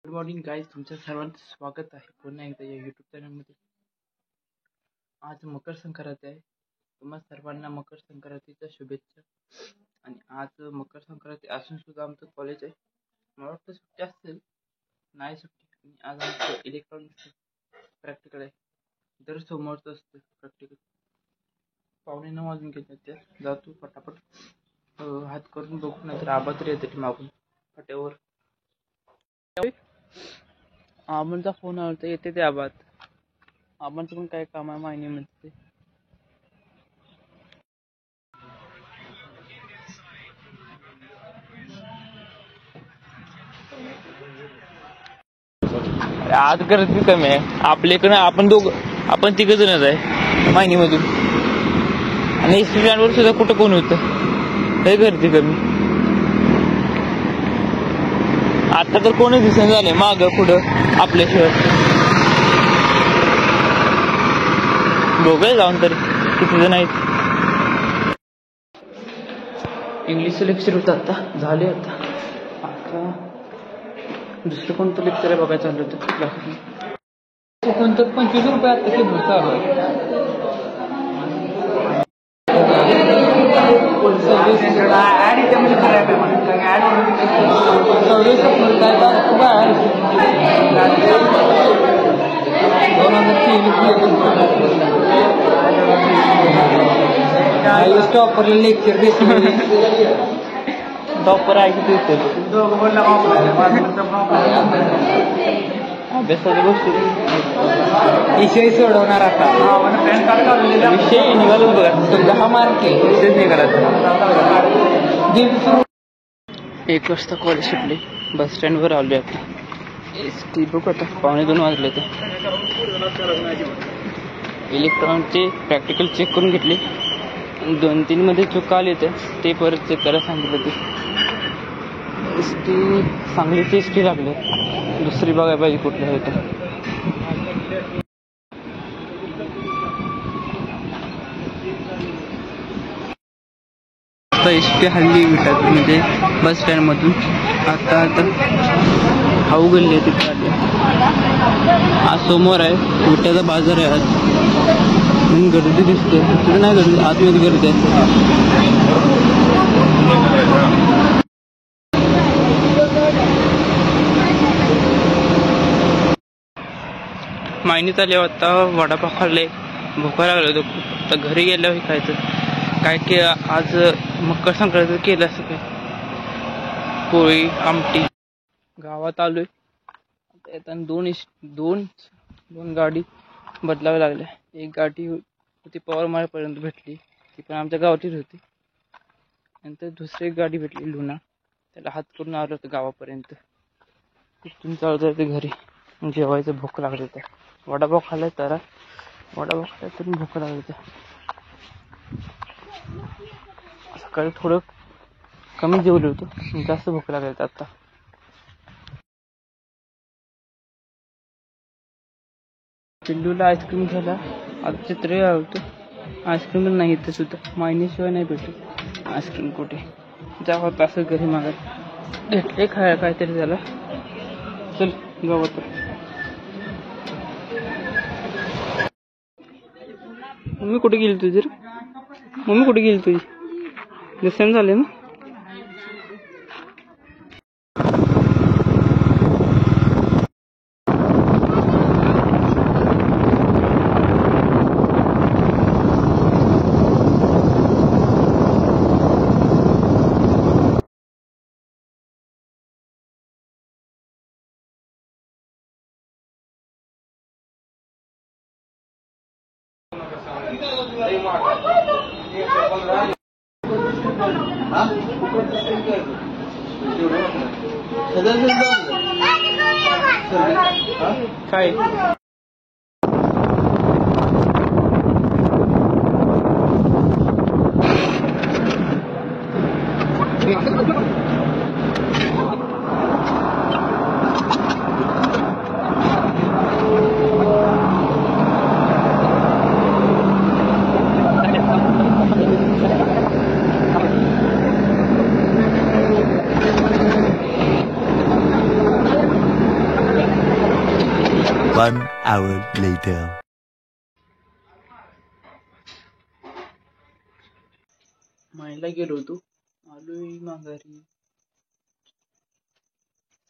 Good morning guys, तुमच्या सर्वांचं स्वागत आहे पुन्हा एकदा या यूट्यूब चॅनलमध्ये. आज मकर संक्रांती आहे. तुम्हा सर्वांना मकर संक्रांतीच्या शुभेच्छा. आणि आज मकर संक्रांती असून सुद्धा आमचं कॉलेज आहे. मला वाटतं सुट्टी असेल, नाही सुट्टी. आणि आज आमचं इलेक्ट्रॉनिक्स प्रॅक्टिकल आहे. दर सोमवारचं असतं प्रॅक्टिकल. 9:15 वाजून घेतात ते. जातो पटापट हात करून बघू, नाहीतर आबाद येते मागून फाट्यावर. आबांचा फोन आला तर येते ते आबाद. आबांचं पण काय काम आहे माहिती म्हणते. आज गर्दी कमी आहे आपल्याकडे. आपण तिघ जणच आहे माहिनीमधून. आणि स्टँडवर सुद्धा कुठं कोण होतं, लय गर्दी कमी. आता तर कोणी दिसून झाले माग पुढं आपल्याशिवाय. बघूया जाऊन तर किती जण आहेत. इंग्लिशचं लेक्चर होतं आता, झाले. आता दुसरं कोणतं लेक्चर आहे बघायचं चाललं होतं क्लासमध्ये. कोणतं 25 रुपये आता ते भरतं. टॉपर लेक्चर टॉपर आहे अभ्यासाच्या गोष्टी विषय सोडवणार. आता विषय निघालून बघा, 10 मार्क विषय निघाला. 1 वाजता कॉलेज सुटले, बस स्टँडवर आले. आता एसटी बघू, आता 1:15 वाजले. तर इलेक्ट्रॉनिकचे प्रॅक्टिकल चेक करून घेतले. 2-3 मध्ये चुका आले ते परत चेक करायला सांगितलं. ते एसटी सांगलीची एसटी लागले, दुसरी बघायला पाहिजे कुठल्या होतं. एसटी हल्ली विटात म्हणजे बस स्टँड मधून. आता खाऊ गल्ली आहे तिथे आले. आज सोमवार आहे, विट्याचा बाजार आहे आज. म्हणून गर्दी दिसते. तिथे नाही गर्दी, आतमध्ये गर्दी असते. मायनीत आले. आता वडापाव खाल्ले, भुका लागले होतं खूप. आता घरी गेल्यावर खायचं काय की आज मकर संक्रांती केलं असं काय, पोळी आमटी. गावात आलोय आता. येताना दोन गाडी बदलाव्या लागल्या. एक गाडी होती पवारमाळ्यापर्यंत भेटली, ती पण आमच्या गावातलीच होती. नंतर दुसरी एक गाडी भेटली लुना, त्याला हात करून आलो होतं गावापर्यंत. तिथून चालत जायचं घरी. जेवायचं, भूक लागली तर वडापाव खाल्लाय. तर वडापाव खाल्लाय तरी भूक लागली. तर सकाळी थोडं कमी जेवलं होतं, जास्त भूक लागली. आता पिल्लूला आईस्क्रीम झाला. आता चित्र होतं, आईस्क्रीम नाही येतं सुद्धा. मायनीशिवाय नाही भेटत आईस्क्रीम कुठे. जावं असं घरी मागत घेतले खायला काहीतरी झालं. चल गावात. मम्मी कुठे गेली तुझी? मम्मी कुठे गेली तुझी? दिसेन झाले ना. काय hour later. मायला गेलो होतो, आलोय माघारी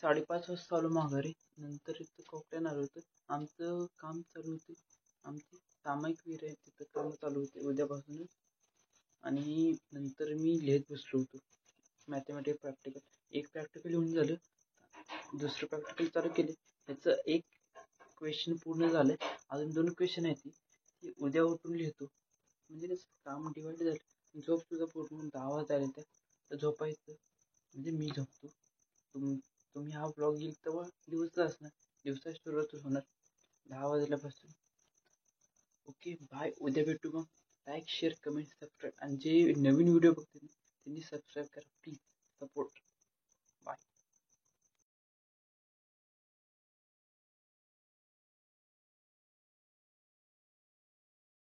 5:30 वाजता आलो माघारी. नंतर इथं कोकल्यान आलो होतं. आमचं काम चालू होते, आमची सामायिक विहीर आहे तिथं काम चालू होते उद्यापासून. आणि नंतर मी लिहित बसलो होतो मॅथमॅटिक्स प्रॅक्टिकल. एक प्रॅक्टिकल लिहून झालं, दुसरं प्रॅक्टिकल चालू केले. त्याचं एक क्वेश्चन पूर्ण झालं, अजून 2 क्वेश्चन आहेत ती उद्या उठून लिहितो. म्हणजे काम डिवाइड झालं. झोप सुद्धा पूर्ण 10 वाजायला येतात, तर झोपायचं म्हणजे मी झोपतो. तुम्ही हा ब्लॉग येईल तेव्हा दिवसच असणार, दिवसाची सुरुवातच होणार 10 वाजल्यापासून. ओके बाय, उद्या भेटू मग. लाईक शेअर कमेंट सबस्क्राईब, आणि जे नवीन व्हिडिओ बघतील त्यांनी सबस्क्राईब करा प्लीज, सपोर्ट.